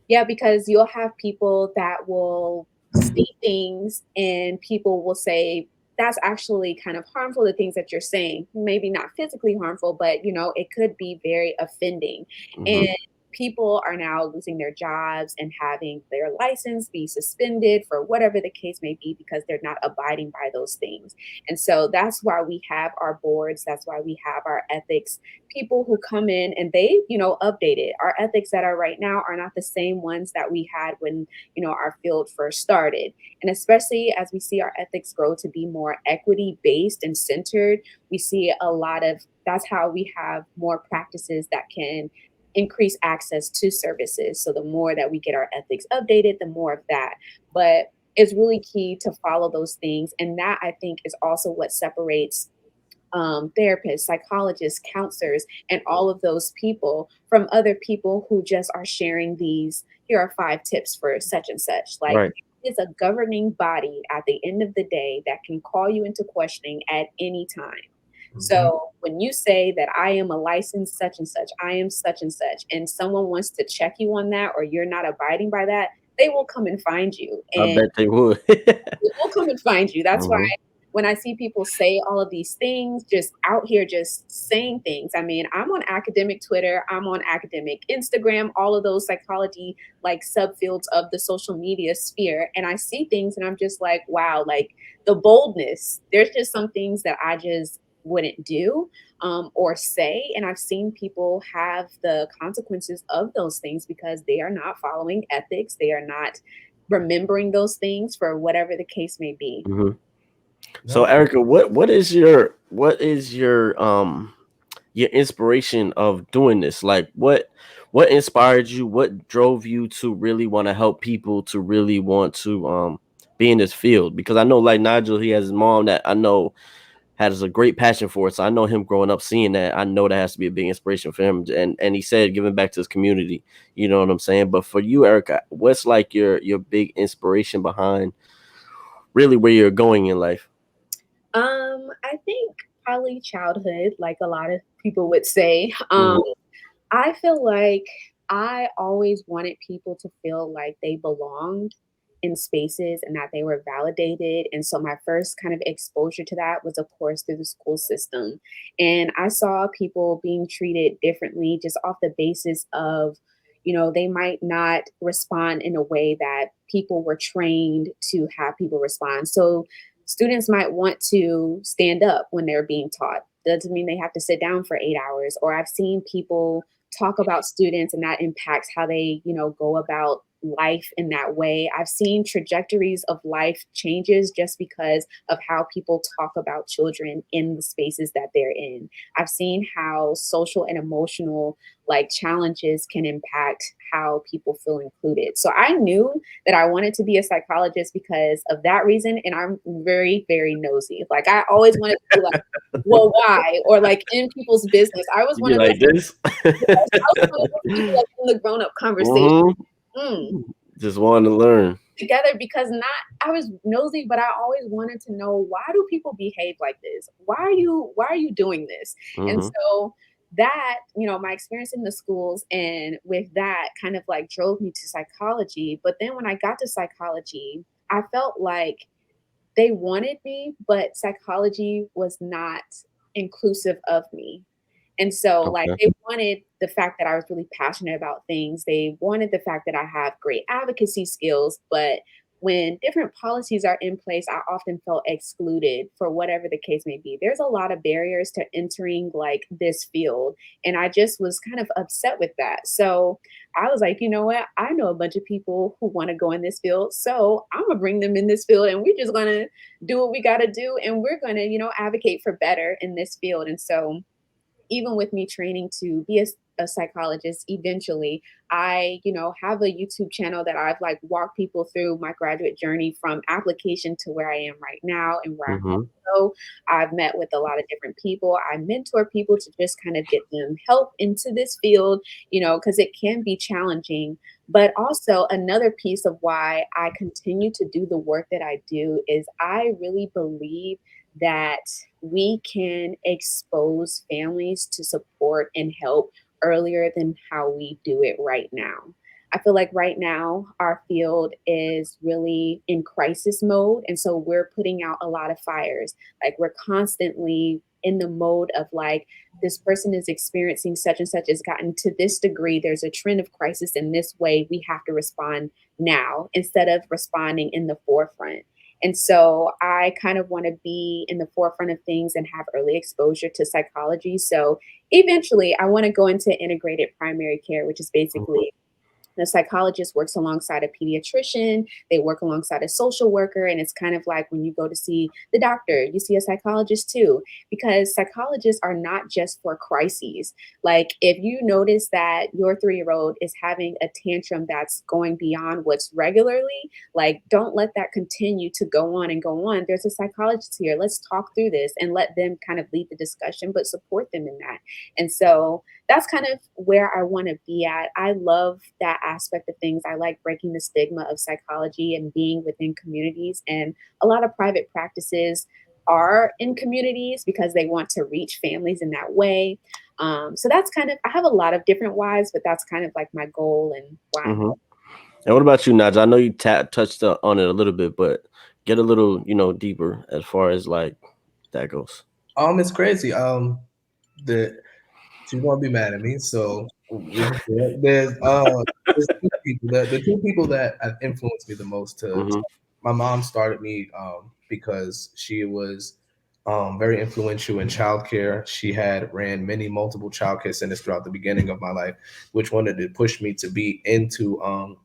yeah, because you'll have people that will state things and people will say, that's actually kind of harmful, the things that you're saying. Maybe not physically harmful, but it could be very offending. Hmm. And people are now losing their jobs and having their license be suspended for whatever the case may be because they're not abiding by those things. And so that's why we have our boards, that's why we have our ethics people who come in and they, update it. Our ethics that are right now are not the same ones that we had when, our field first started. And especially as we see our ethics grow to be more equity based and centered, we see a lot of that's how we have more practices that can increase access to services. So the more that we get our ethics updated, the more of that. But it's really key to follow those things. And that I think is also what separates therapists, psychologists, counselors, and all of those people from other people who just are sharing these. Here are 5 tips for such and such. Like, Right. it's a governing body at the end of the day that can call you into questioning at any time. Mhm. So when you say that I am a licensed such and such, I am such and such, and someone wants to check you on that or you're not abiding by that, they will come and find you. I And bet they would. it will come and find you. That's why Hmm. when I see people say all of these things, just out here just saying things. I mean, I'm on academic Twitter, I'm on academic Instagram, all of those psychology like subfields of the social media sphere. And I see things and I'm just like, wow, like the boldness. There's just some things that I just wouldn't do or say. And I've seen people have the consequences of those things because they are not following ethics. They are not remembering those things for whatever the case may be. Hmm. So No. Erica, what is your inspiration of doing this? Like what inspired you? What drove you to really want to help people, to really want to be in this field? Because I know like Nigel, he has his mom that I know has a great passion for it. So I know him growing up seeing that. I know that has to be a big inspiration for him. And he said giving back to his community. You know what I'm saying? But for you, Erica, what's like your big inspiration behind really where you're going in life? I think probably childhood, like a lot of people would say. Mhm. I feel like I always wanted people to feel like they belonged in spaces and that they were validated. And so my first kind of exposure to that was, of course, through the school system. And I saw people being treated differently just off the basis of, they might not respond in a way that people were trained to have people respond. So students might want to stand up when they're being taught. Doesn't mean they have to sit down for 8 hours. Or I've seen people talk about students and that impacts how they, go about life in that way. I've seen trajectories of life changes just because of how people talk about children in the spaces that they're in. I've seen how social and emotional like challenges can impact how people feel included. So I knew that I wanted to be a psychologist because of that reason. And I'm very, very nosy. Like I always wanted to be like, well, why? Or like in people's business. I was You one be of like those this. Yes, I was one of those people like in the grown-up conversation. Mhm. Mm. Just wanting to learn. together because not I was nosy, but I always wanted to know, why do people behave like this? Why are you doing this? And Mhm. so that, my experience in the schools and with that kind of like drove me to psychology. But then when I got to psychology, I felt like they wanted me, but psychology was not inclusive of me. And so, like, Okay. they wanted the fact that I was really passionate about things. They wanted the fact that I have great advocacy skills. But when different policies are in place, I often felt excluded for whatever the case may be. There's a lot of barriers to entering like this field. And I just was kind of upset with that. So I was like, you know what? I know a bunch of people who want to go in this field. So I'm going to bring them in this field and we're just going to do what we got to do. And we're going to, advocate for better in this field. And so, even with me training to be a psychologist eventually, I have a YouTube channel that I've like walked people through my graduate journey from application to where I am right now and where I hope Mhm. to go. I've met with a lot of different people. I mentor people to just kind of get them help into this field, because it can be challenging. But also, another piece of why I continue to do the work that I do is I really believe that we can expose families to support and help earlier than how we do it right now. I feel like right now our field is really in crisis mode. And so we're putting out a lot of fires. Like we're constantly in the mode of like, this person is experiencing such and such has gotten to this degree. There's a trend of crisis in this way. We have to respond now instead of responding in the forefront. And so I kind of want to be in the forefront of things and have early exposure to psychology. So eventually, I want to go into integrated primary care, which is Mhm. basically the psychologist works alongside a pediatrician, they work alongside a social worker, and it's kind of like when you go to see the doctor, you see a psychologist too, because psychologists are not just for crises. Like if you notice that your 3-year-old is having a tantrum that's going beyond what's regularly, like don't let that continue to go on and go on. There's a psychologist here. Let's talk through this and let them kind of lead the discussion, but support them in that. And so that's kind of where I want to be at. I love that aspect of things. I like breaking the stigma of psychology and being within communities. And a lot of private practices are in communities because they want to reach families in that way. So that's kind of, I have a lot of different whys, but that's kind of like my goal and why I'm. Mhm. And what about you, Naj? I know you touched on it a little bit, but get a little, deeper as far as like that goes. It's crazy. The She's gonna be mad at me. So there's two people. The two people that have influenced me the most Mhm. my mom started me because she was very influential in childcare. She had ran many multiple childcare centers throughout the beginning of my life, which wanted to push me to be into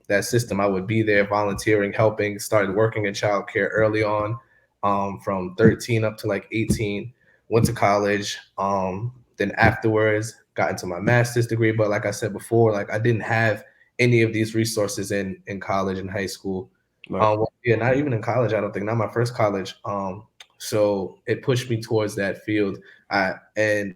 that system. I would be there volunteering, helping, started working in childcare early on, from 13 up to like 18, went to college. Then afterwards got into my master's degree. But like I said before, like I didn't have any of these resources in college and high school. Right. Well, yeah, not even in college. I don't think. Not my first college. So it pushed me towards that field. And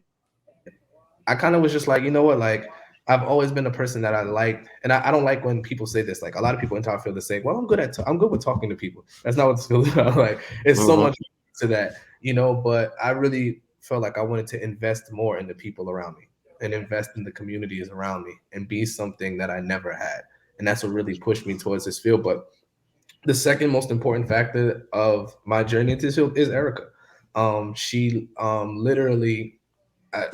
I kind of was just like, you know what, like I've always been a person that I liked, and I don't like when people say this. Like a lot of people enter our field that say, "Well, I'm good with talking to people." That's not what this field is about. Like it's so Mhm. much to that, you know. But I really felt like I wanted to invest more in the people around me and invest in the communities around me and be something that I never had, and that's what really pushed me towards this field. But the second most important factor of my journey into this field is Erica. She literally I,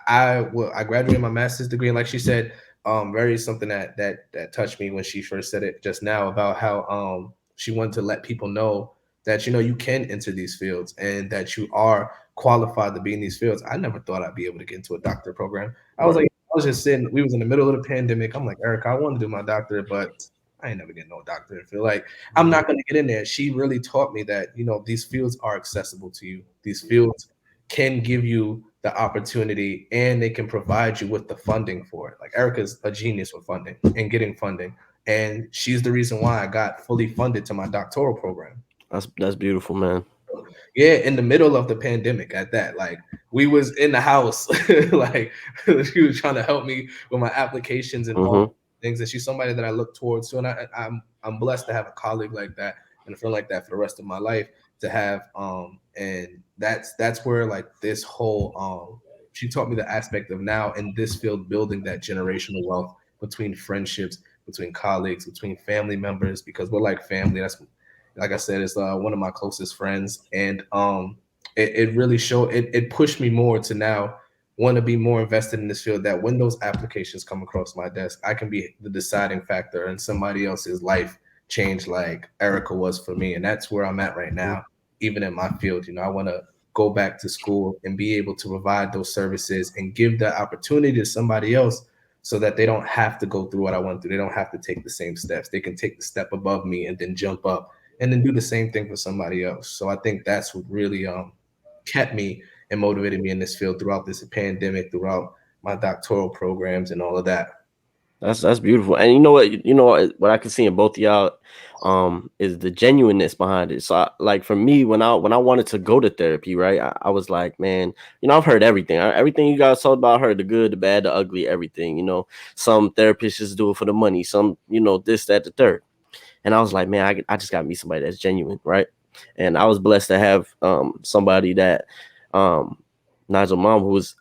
I graduated my master's degree, and like she said, very something that touched me when she first said it just now about how she wanted to let people know that you can enter these fields and that you are qualified to be in these fields. I never thought I'd be able to get into a doctorate program. Right. I was just sitting. We was in the middle of the pandemic. I'm like, Erica, I want to do my doctorate, but I ain't never getting no doctorate. I feel like I'm Mhm. not going to get in there. She really taught me that these fields are accessible to you. These fields can give you the opportunity and they can provide you with the funding for it. Like Erica's a genius with funding and getting funding. And she's the reason why I got fully funded to my doctoral program. That's beautiful, man. Yeah, in the middle of the pandemic at that. Like we was in the house, like she was trying to help me with my applications and all. Mhm. things, and she's somebody that I look towards to, and I'm blessed to have a colleague like that and a friend like that for the rest of my life to have. And that's where like this whole she taught me the aspect of now in this field building that generational wealth between friendships, between colleagues, between family members, because we're like family. That's like I said, it's one of my closest friends, and it really showed it pushed me more to now want to be more invested in this field, that when those applications come across my desk, I can be the deciding factor in somebody else's life change like Erica was for me. And that's where I'm at right now, even in my field. I want to go back to school and be able to provide those services and give that opportunity to somebody else so that they don't have to go through what I went through. They don't have to take the same steps. They can take the step above me and then jump up and then do the same thing for somebody else. So I think that's what really kept me and motivated me in this field throughout this pandemic, throughout my doctoral programs and all of that. That's beautiful. And what I can see in both of y'all is the genuineness behind it. So like for me, when I wanted to go to therapy, right, I was like, man, I've heard everything. Everything you guys talked about, I heard the good, the bad, the ugly, everything. Some therapists just do it for the money, some, this, that, the third. And I was like, man, I just gotta meet somebody that's genuine, right? And I was blessed to have somebody that Nigel mom, who was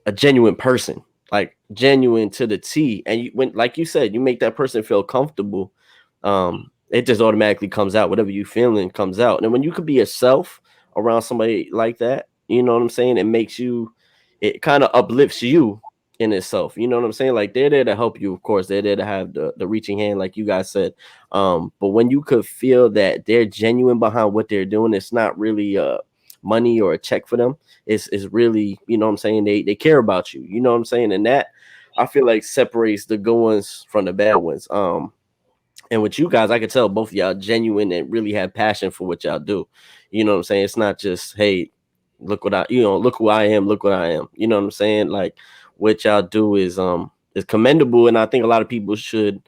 a genuine person, like genuine to the T. And when, like you said, you make that person feel comfortable, it just automatically comes out. Whatever you feeling comes out. And when you could be yourself around somebody like that, you know what I'm saying? It kind of uplifts you in itself. You know what I'm saying? Like they're there to help you, of course. They're there to have the reaching hand, like you guys said. But when you could feel that they're genuine behind what they're doing, it's not really money or a check for them. It's really, you know what I'm saying, they care about you, you know what I'm saying, and that I feel like separates the good ones from the bad ones. And with you guys, I could tell both of y'all genuine and really have passion for what y'all do. You know what I'm saying? It's not just, hey, look who I am, look what I am. You know what I'm saying? Like what y'all do is commendable, and I think a lot of people should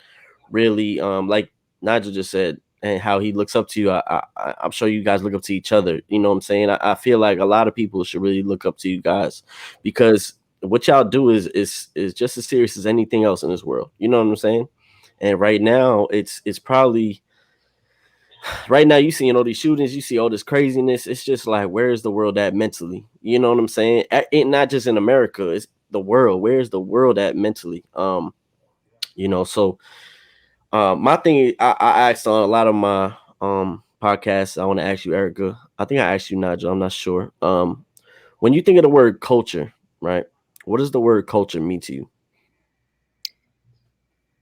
really like Nigel just said, and how he looks up to you. I'm sure you guys look up to each other. You know what I'm saying? I feel like a lot of people should really look up to you guys, because what y'all do is just as serious as anything else in this world. You know what I'm saying? And right now, it's probably right now you seeing all these shootings, you see all this craziness. It's just like, where's the world at mentally? You know what I'm saying? It not just in America, it's the world. Where's the world at mentally? So my thing is, I asked on a lot of my podcasts. I want to ask you, Erica. I think I asked you, Nigel. I'm not sure. When you think of the word culture, right? What does the word culture mean to you?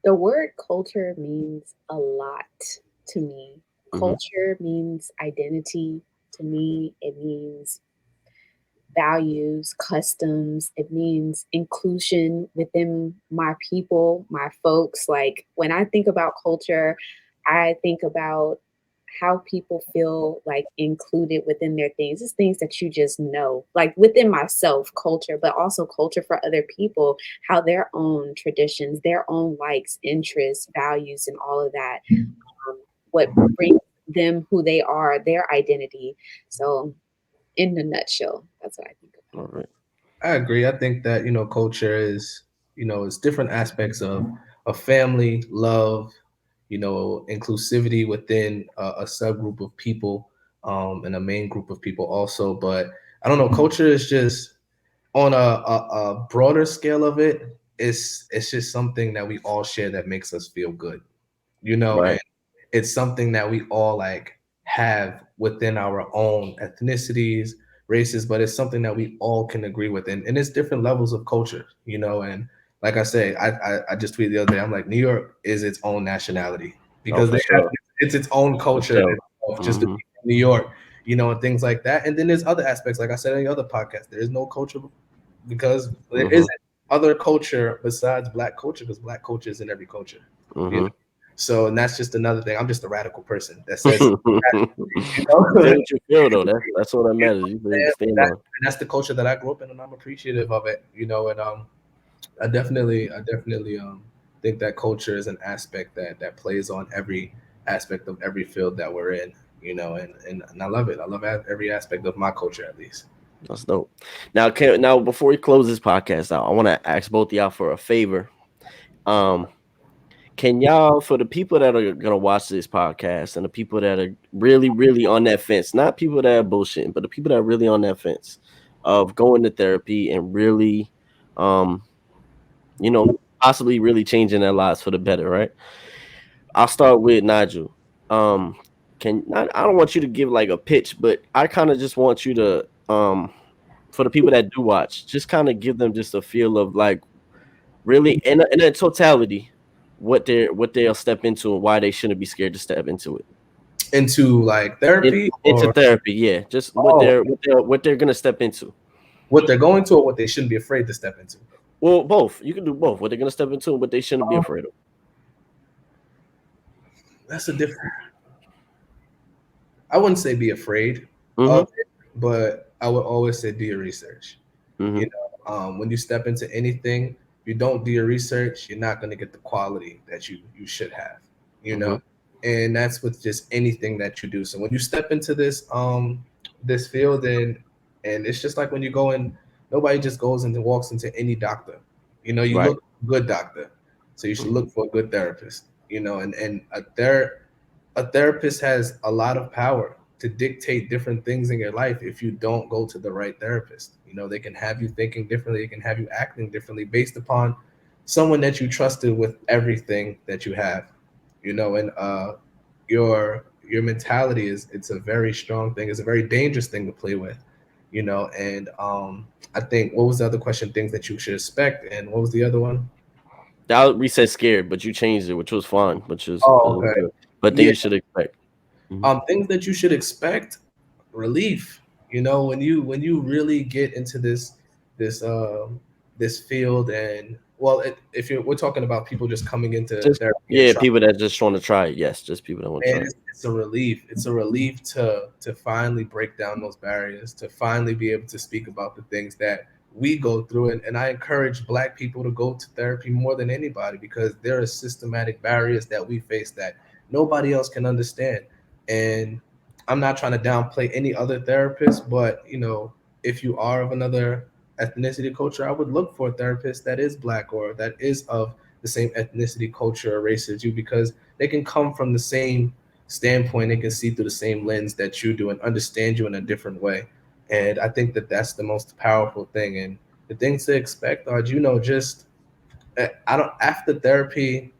The word culture means a lot to me. Mm-hmm. Culture means identity. To me, it means values, customs. It means inclusion within my people, my folks. Like when I think about culture, I think about how people feel like included within their things. It's things that you just know, like within myself, culture, but also culture for other people, how their own traditions, their own likes, interests, values, and all of that, what brings them who they are, their identity. So, in a nutshell, that's what I think of. All right. I agree. I think that culture is it's different aspects of family, love, inclusivity within a subgroup of people, and a main group of people also. But I don't know, culture is just on a broader scale of it. It's just something that we all share that makes us feel good, Right. and it's something that we all like have within our own ethnicities, races, but it's something that we all can agree with, and it's different levels of culture, and like I say, I just tweeted the other day, I'm like, New York is its own nationality Oh, because for they have sure. it's its own For culture in sure. itself, just to Mm-hmm. be from New York, and things like that. And then there's other aspects, like I said in the other podcast, there is no culture because there Mm-hmm. isn't other culture besides black culture, because black culture is in every culture. You know? Mm-hmm. So, and that's just another thing. I'm just a radical person that says, you You say know, what you feel though. That's what that matters. You really stand that, on. and that's the culture that I grew up in, and I'm appreciative of it. And I definitely think that culture is an aspect that plays on every aspect of every field that we're in. And I love it. I love every aspect of my culture, at least. That's dope. Now before we close this podcast out, I want to ask both of y'all for a favor. Um, Can y'all, for the people that are gonna watch this podcast and the people that are really, really on that fence, not people that are bullshitting, but the people that are really on that fence of going to therapy and really, um, you know, possibly really changing their lives for the better, right? I'll start with Nigel. Um, I don't want you to give like a pitch, but I kind of just want you to, for the people that do watch, just kind of give them just a feel of like really in a totality what they'll step into and why they shouldn't be scared to step into it. Into like therapy Into or therapy, yeah. Just oh, what they're gonna step into. what they're going to or what they shouldn't be afraid to step into. Well, both. You can do both. What they're gonna step into and what they shouldn't be Um, afraid of. that's a different. I wouldn't say be afraid Mm-hmm. of it, but I would always say do your research. You Mm-hmm. know, when you step into anything, you don't do your research, you're not going to get the quality that you should have. You Mm-hmm. know, and that's with just anything that you do. So when you step into this field, and it's just like when you go in, nobody just goes and walks into any doctor. You know, you Right. look for a good doctor, so you should Mm-hmm. look for a good therapist. You know, and a therapist has a lot of power to dictate different things in your life if you don't go to the right therapist. You know, they can have you thinking differently, they can have you acting differently based upon someone that you trusted with everything that you have. You know, and your mentality is it's a very strong thing. It's a very dangerous thing to play with. You know, and I think what was the other question? Things that you should expect, and what was the other one? We said scared, but you changed it, which was fine, which is a Oh, little okay. better. But then Yeah. you should expect. Mhm. Things that you should expect: relief. You know, when you really get into this this field, and well, if you're we're talking about people just coming into Just therapy and yeah, trying. people that just want to try it. Yes, just people that want to And try it. it's a relief. It's a relief to finally break down those barriers, to finally be able to speak about the things that we go through. And I encourage Black people to go to therapy more than anybody because there are systematic barriers that we face that nobody else can understand. And I'm not trying to downplay any other therapist, but you know, if you are of another ethnicity culture, I would look for a therapist that is Black or that is of the same ethnicity, culture, or race as you because they can come from the same standpoint. They can see through the same lens that you do and understand you in a different way. And I think that that's the most powerful thing. And the things to expect are, you know, just I don't after therapy,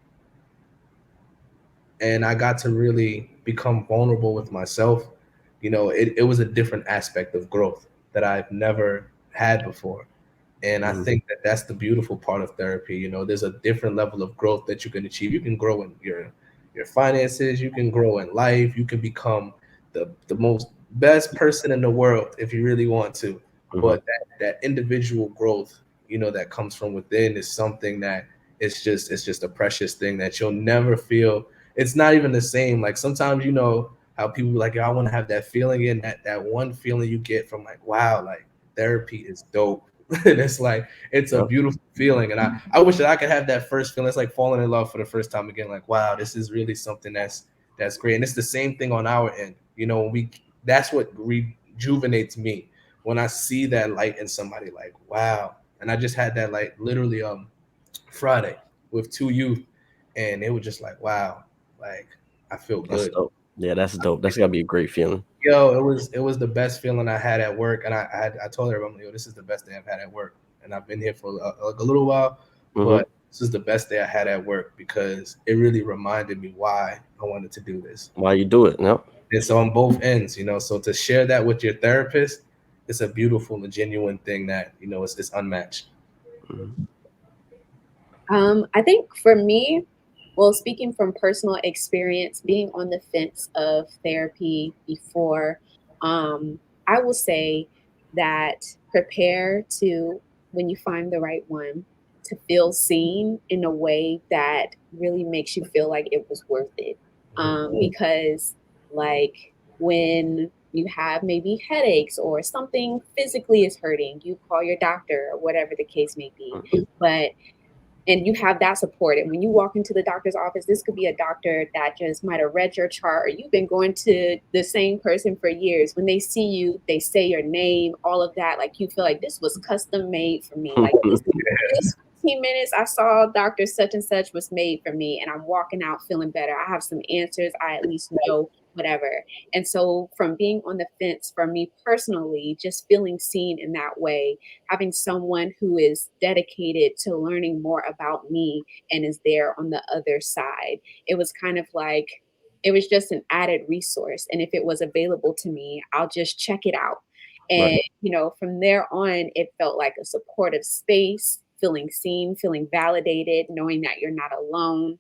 and I got to really become vulnerable with myself. You know, it was a different aspect of growth that I've never had before. And I Mhm. think that that's the beautiful part of therapy. You know, there's a different level of growth that you can achieve. You can grow in your finances, you can grow in life, you can become the most best person in the world if you really want to. Mhm. But that individual growth, you know, that comes from within is something that it's just a precious thing that you'll never feel. It's not even the same. Like sometimes you know how people be like, "Yo, I want to have that feeling," and that one feeling you get from like, wow, like therapy is dope. And it's like it's a Yep. beautiful feeling, and I wish that I could have that first feeling. It's like falling in love for the first time again. Like, wow, this is really something that's great. And it's the same thing on our end. You know, we that's what rejuvenates me when I see that light in somebody. Like, wow. And I just had that like literally Friday with two youth, and it was just like, wow, like I feel That's good. dope. Yeah, that's dope. That's gotta be a great feeling. Yo, it was the best feeling I had at work, and I told everyone, yo, this is the best day I've had at work, and I've been here for like a little while, Hmm. but this is the best day I had at work because it really reminded me why I wanted to do this. Why you do it? No. And so on both ends, you know, so to share that with your therapist, it's a beautiful and genuine thing that you know it's unmatched. Mhm. I think for me, well, speaking from personal experience, being on the fence of therapy before, I will say that prepare to, when you find the right one, to feel seen in a way that really makes you feel like it was worth it. Because, like, when you have maybe headaches or something physically is hurting, you call your doctor or whatever the case may be. But and you have that support. And when you walk into the doctor's office, this could be a doctor that just might have read your chart, or you've been going to the same person for years. When they see you, they say your name, all of that. Like you feel like this was custom made for me. Like this was 15 minutes, I saw Dr. Such and such was made for me, and I'm walking out feeling better. I have some answers. I at least know whatever. And so, from being on the fence, for me personally, just feeling seen in that way, having someone who is dedicated to learning more about me and is there on the other side, it was kind of like, it was just an added resource. And if it was available to me, I'll just check it out. Right. And, from there on, it felt like a supportive space, feeling seen, feeling validated, knowing that you're not alone,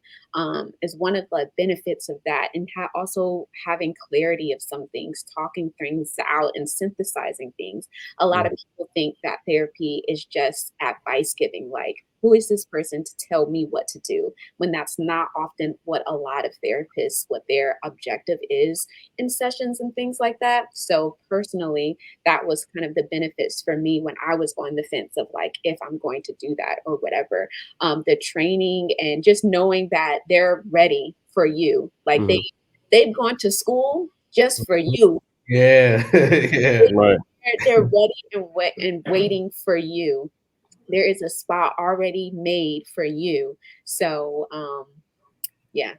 is one of the benefits of that. And also having clarity of some things, talking things out and synthesizing things. A lot of Mhm. people think that therapy is just advice giving, like, who is this person to tell me what to do? When that's not often what a lot of therapists, what their objective is in sessions and things like that. So personally, that was kind of the benefits for me when I was on the fence of like if I'm going to do that or whatever. The training and just knowing that they're ready for you. Like Hmm. they've gone to school just for you. Yeah, yeah. Right. They're ready and waiting for you. There is a spot already made for you. So yeah.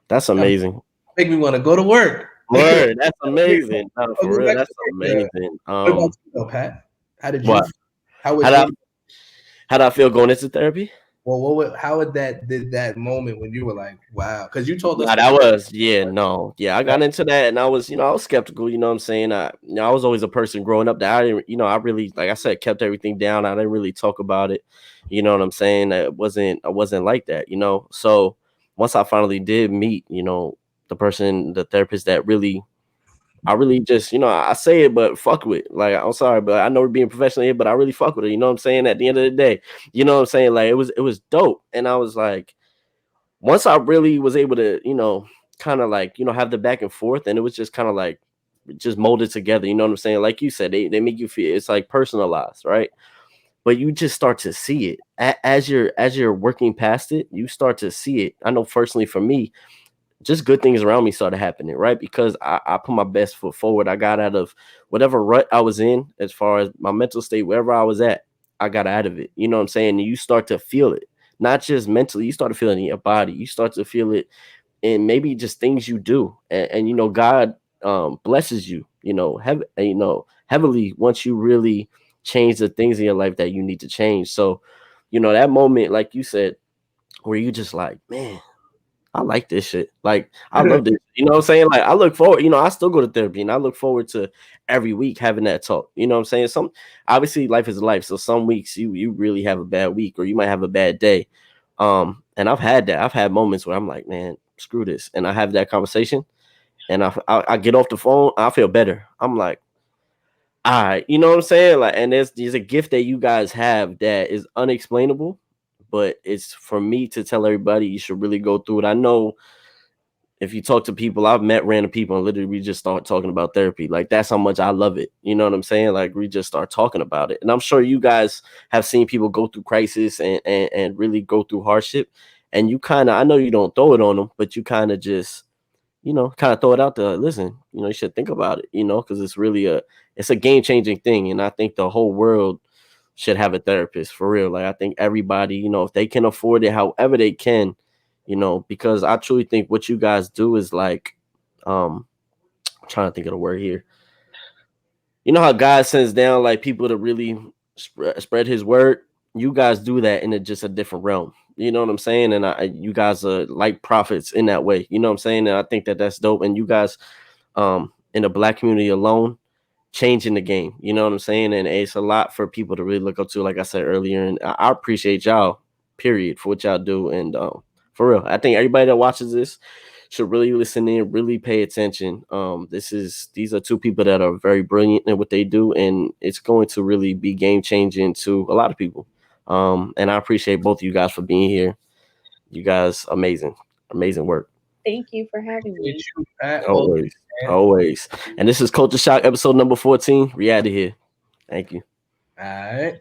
That's That amazing. make me want to go to work. Word. That's Yeah, amazing. No, I'll for go real. back That's to work. Yeah. amazing. What about you, though, Pat? How did you? What? How How was do I your? how do I feel going into therapy? Well, how would that did that moment when you were like, wow? Because you told us Nah, that. that was no. Yeah, I got into that and I was, I was skeptical, you know what I'm saying? I was always a person growing up that I didn't, I really, like I said, kept everything down. I didn't really talk about it. You know what I'm saying? I wasn't like that, So once I finally did meet, the therapist that really I really just, I say it, but fuck with. Like, I'm sorry, but I know we're being professional here, but I really fuck with it. You know what I'm saying? At the end of the day, you know what I'm saying? Like, it was dope. And I was like, once I really was able to, kind of like, have the back and forth, and it was just kind of like just molded together. You know what I'm saying? Like you said, they make you feel it's like personalized, right? But you just start to see it as you're working past it. You start to see it. I know personally for me, just good things around me started happening, right? Because I put my best foot forward. I got out of whatever rut I was in as far as my mental state, wherever I was at, I got out of it. You know what I'm saying? And you start to feel it, not just mentally, you start to feel it in your body. You start to feel it in maybe just things you do. And God blesses you, heavily once you really change the things in your life that you need to change. So, that moment, like you said, where you just like, man, I like this shit. Like, I love this. You know what I'm saying? Like, I look forward, I still go to therapy and I look forward to every week having that talk. You know what I'm saying? Obviously life is life. So some weeks you really have a bad week or you might have a bad day. And I've had that. I've had moments where I'm like, man, screw this. And I have that conversation and I get off the phone. I feel better. I'm like, all right, you know what I'm saying? Like, and there's a gift that you guys have that is unexplainable, but it's for me to tell everybody you should really go through it. I know if you talk to people, I've met random people and literally we just start talking about therapy. Like, that's how much I love it. You know what I'm saying? Like, we just start talking about it. And I'm sure you guys have seen people go through crisis and really go through hardship. And you kind of, I know you don't throw it on them, but you kind of just, kind of throw it out there. Listen, you should think about it, because it's a game changing thing. And I think the whole world should have a therapist for real. Like, I think everybody, if they can afford it, however they can, because I truly think what you guys do is like, I'm trying to think of the word here. You know how God sends down like people to really spread His word. You guys do that in just a different realm. You know what I'm saying? And you guys are like prophets in that way. You know what I'm saying? And I think that that's dope. And you guys, in the Black community alone, changing the game. You know what I'm saying? And it's a lot for people to really look up to, like I said earlier. And I appreciate y'all, period, for what y'all do. And for real, I think everybody that watches this should really listen in, really pay attention. These are two people that are very brilliant in what they do, and it's going to really be game changing to a lot of people. And I appreciate both of you guys for being here. You guys, amazing work. Thank you for having Appreciate me. you, Pat. Always, Always, man. always. And this is Culture Shock episode number 14. We out of here. Thank you. All right.